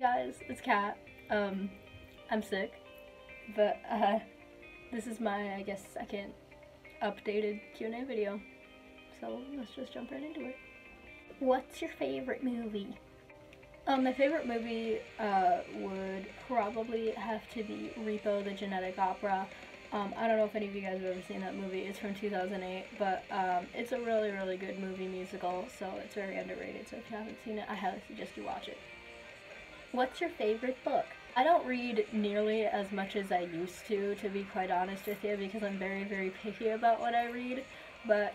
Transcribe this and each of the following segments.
Guys, it's Kat. I'm sick, but this is my, I guess, second updated Q&A video. So let's just jump right into it. What's your favorite movie? My favorite movie would probably have to be Repo the Genetic Opera. I don't know if any of you guys have ever seen that movie. It's from 2008, but it's a really, really good movie musical, so it's very underrated. So if you haven't seen it, I highly suggest you watch it. What's your favorite book? I don't read nearly as much as I used to be quite honest with you, because I'm very, very picky about what I read. But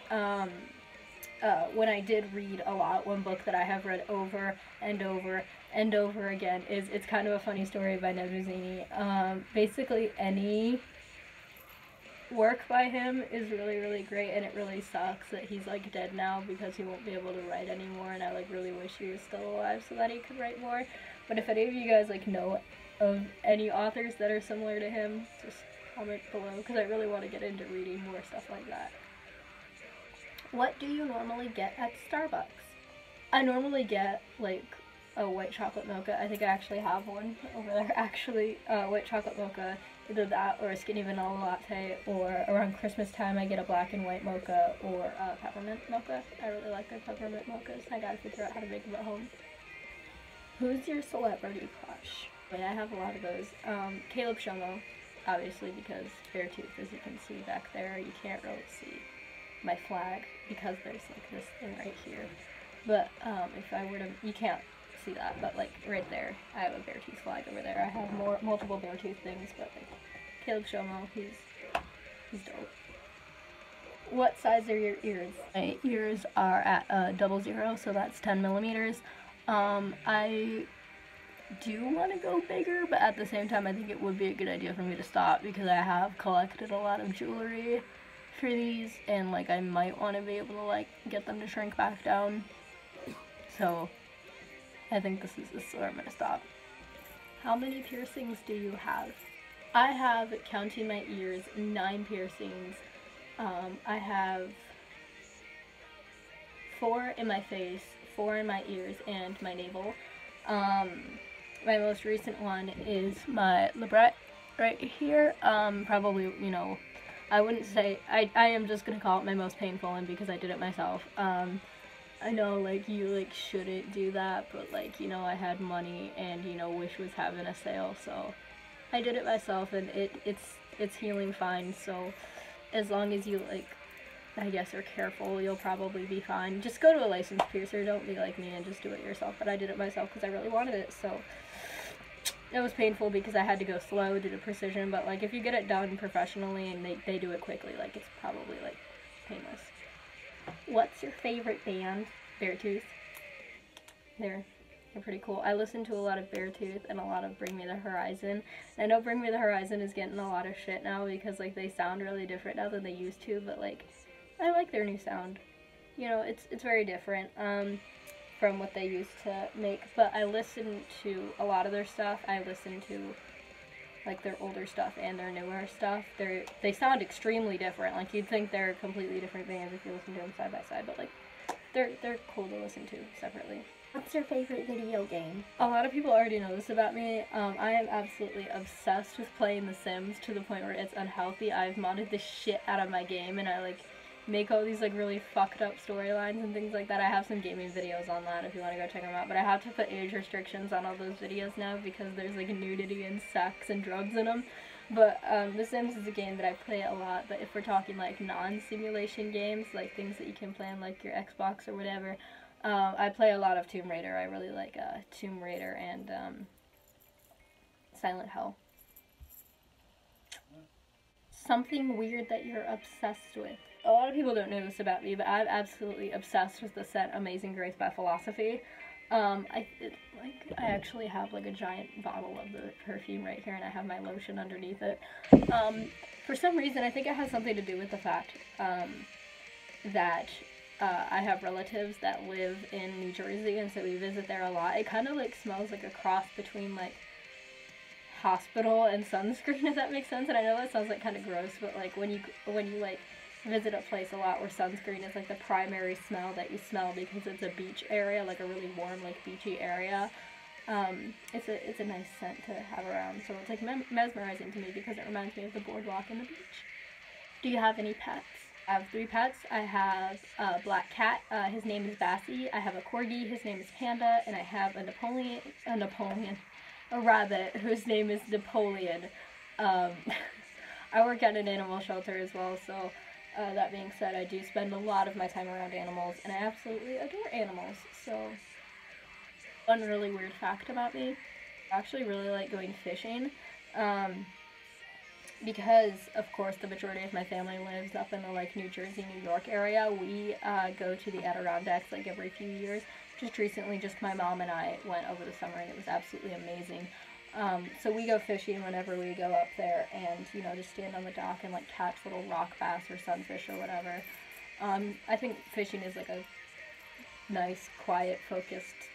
when I did read a lot, one book that I have read over and over and over again is It's Kind of a Funny Story by Ned Mazzini. Basically any work by him is really, really great, and it really sucks that he's like dead now because he won't be able to write anymore, and I like really wish he was still alive so that he could write more. But if any of you guys like know of any authors that are similar to him, just comment below, because I really want to get into reading more stuff like that. What do you normally get at Starbucks? I normally get like a white chocolate mocha. I think I actually have one over there actually. White chocolate mocha, either that or a skinny vanilla latte, or around Christmas time I get a black and white mocha or a peppermint mocha. I really like their peppermint mochas. I gotta figure out how to make them at home. Who's your celebrity crush? I have a lot of those. Caleb Shomo, obviously, because Beartooth, as you can see back there, you can't really see my flag because there's like this thing right here. But if I were to, you can't see that, but like right there, I have a Beartooth flag over there. I have multiple Beartooth things, but like Caleb Shomo, he's dope. What size are your ears? My ears are at 00, so that's 10 millimeters. I do want to go bigger, but at the same time I think it would be a good idea for me to stop, because I have collected a lot of jewelry for these, and like I might want to be able to like get them to shrink back down. So I think this is where I'm going to stop. How many piercings do you have? I have, counting my ears, 9 piercings. I have 4 in my face, 4 in my ears, and my navel. My most recent one is my labret right here. Probably, you know, I wouldn't say, I am just gonna call it my most painful one because I did it myself. I know, like, you, like, shouldn't do that, but, like, you know, I had money, and, you know, Wish was having a sale, so I did it myself, and it's healing fine, so as long as you, like, I guess, are careful, you'll probably be fine. Just go to a licensed piercer, don't be like me and just do it yourself, but I did it myself because I really wanted it, so it was painful because I had to go slow due to precision, but, like, if you get it done professionally and they do it quickly, like, it's probably, like, painless. What's your favorite band? Beartooth. They're pretty cool. I listen to a lot of Beartooth and a lot of Bring Me the Horizon. I know Bring Me the Horizon is getting a lot of shit now because, like, they sound really different now than they used to, but, like, I like their new sound. You know, it's very different from what they used to make, but I listen to a lot of their stuff. I listen to, like, their older stuff and their newer stuff. They sound extremely different. Like, you'd think they're completely different bands if you listen to them side by side, but, like, they're cool to listen to separately. What's your favorite video game? A lot of people already know this about me. I am absolutely obsessed with playing The Sims to the point where it's unhealthy. I've modded the shit out of my game, and I, like, make all these, like, really fucked up storylines and things like that. I have some gaming videos on that if you want to go check them out, but I have to put age restrictions on all those videos now because there's, like, nudity and sex and drugs in them. But The Sims is a game that I play a lot, but if we're talking, like, non-simulation games, like things that you can play on, like, your Xbox or whatever, I play a lot of Tomb Raider. I really like Tomb Raider and Silent Hill. Something weird that you're obsessed with. A lot of people don't know this about me, but I'm absolutely obsessed with the set Amazing Grace by Philosophy. I actually have, like, a giant bottle of the perfume right here, and I have my lotion underneath it. For some reason, I think it has something to do with the fact that I have relatives that live in New Jersey, and so we visit there a lot. It kind of, like, smells like a cross between, like, hospital and sunscreen, if that makes sense. And I know that sounds, like, kind of gross, but, like, when you like, visit a place a lot where sunscreen is, like, the primary smell that you smell because it's a beach area, like a really warm, like, beachy area, It's a nice scent to have around, so it's like mesmerizing to me because it reminds me of the boardwalk and the beach. Do you have any pets? I have 3 pets. I have a black cat. His name is Bassie. I have a corgi. His name is Panda, and I have a rabbit whose name is Napoleon. Um, I work at an animal shelter as well, so that being said, I do spend a lot of my time around animals, and I absolutely adore animals. So, one really weird fact about me, I actually really like going fishing. Because of course the majority of my family lives up in the like New Jersey, New York area. We go to the Adirondacks like every few years. Just recently, just my mom and I went over the summer and it was absolutely amazing. So we go fishing whenever we go up there, and you know, just stand on the dock and like catch little rock bass or sunfish or whatever. I think fishing is like a nice, quiet, focused,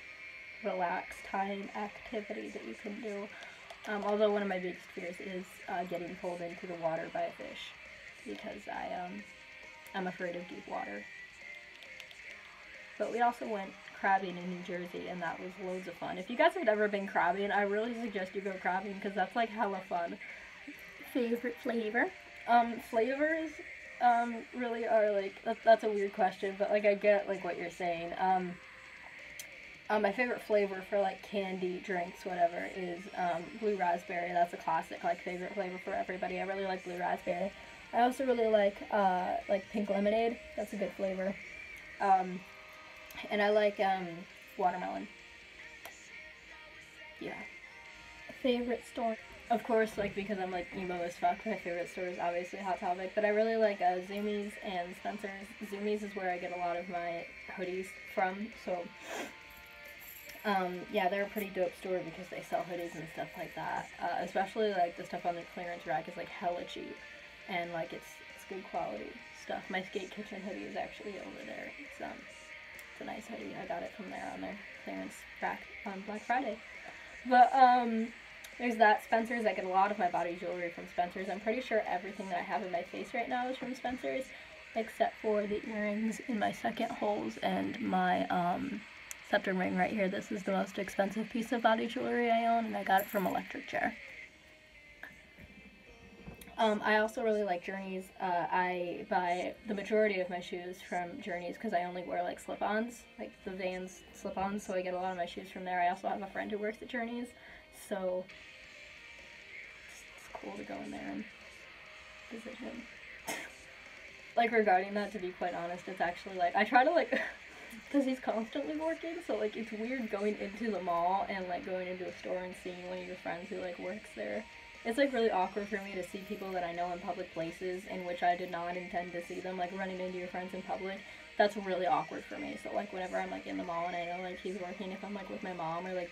relaxed time activity that you can do. Although one of my biggest fears is getting pulled into the water by a fish, because I'm afraid of deep water. But we also went crabbing in New Jersey, and that was loads of fun. If you guys have never been crabbing, I really suggest you go crabbing, because that's like hella fun. Favorite flavor? Flavors really are like, that's a weird question, but like I get like what you're saying. My favorite flavor for like candy, drinks, whatever, is blue raspberry. That's a classic like favorite flavor for everybody. I really like blue raspberry. I also really like pink lemonade. That's a good flavor. And I like watermelon. Yeah. Favorite store? Of course, like because I'm like emo as fuck, my favorite store is obviously Hot Topic. But I really like Zumiez and Spencer's. Zumiez is where I get a lot of my hoodies from. So. Yeah, they're a pretty dope store because they sell hoodies and stuff like that. Especially like the stuff on the clearance rack is like hella cheap, and like it's good quality stuff. My Skate Kitchen hoodie is actually over there. It's a nice hoodie. I got it from there on their clearance rack on Black Friday. But there's that. Spencer's. I get a lot of my body jewelry from Spencer's. I'm pretty sure everything that I have in my face right now is from Spencer's, except for the earrings in my second holes and my scepter ring right here. This is the most expensive piece of body jewelry I own, and I got it from Electric Chair. I also really like Journeys. I buy the majority of my shoes from Journeys because I only wear like slip-ons, like the Vans slip-ons, so I get a lot of my shoes from there. I also have a friend who works at Journeys, so it's cool to go in there and visit him. Like regarding that, to be quite honest, it's actually like, I try to like, because he's constantly working, so like it's weird going into the mall and like going into a store and seeing one of your friends who like works there. It's like really awkward for me to see people that I know in public places in which I did not intend to see them, like running into your friends in public. That's really awkward for me. So like whenever I'm like in the mall and I know like he's working, if I'm like with my mom or like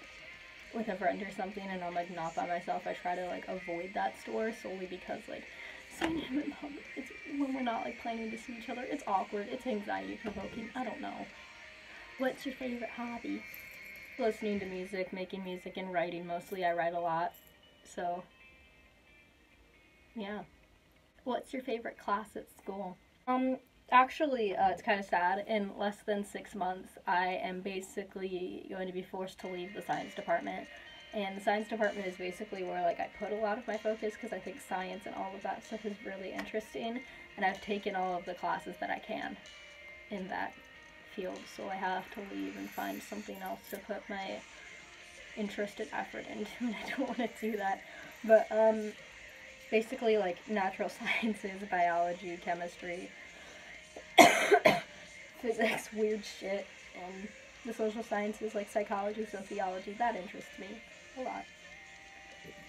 with a friend or something and I'm like not by myself, I try to like avoid that store solely because like seeing him in public, it's when we're not like planning to see each other, it's awkward, it's anxiety provoking. I don't know. What's your favorite hobby? Listening to music, making music, and writing mostly. I write a lot, so yeah. What's your favorite class at school? Actually, it's kind of sad. In less than 6 months, I am basically going to be forced to leave the science department. And the science department is basically where like I put a lot of my focus because I think science and all of that stuff is really interesting. And I've taken all of the classes that I can in that field, so I have to leave and find something else to put my interest and effort into, and I don't want to do that. But basically like natural sciences, biology, chemistry, physics, weird shit, and the social sciences like psychology, sociology, that interests me a lot.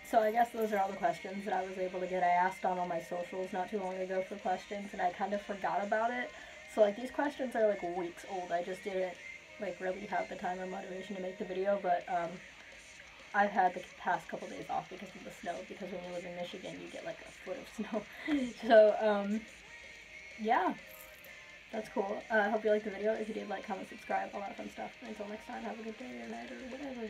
So I guess those are all the questions that I was able to get. I asked on all my socials not too long ago for questions, and I kind of forgot about it. So like these questions are like weeks old. I just didn't like really have the time or motivation to make the video, but I've had the past couple days off because of the snow, because when you live in Michigan you get like a foot of snow. So yeah, that's cool. I hope you liked the video. If you did, like, comment, subscribe, all that fun stuff. Until next time, have a good day or night or whatever.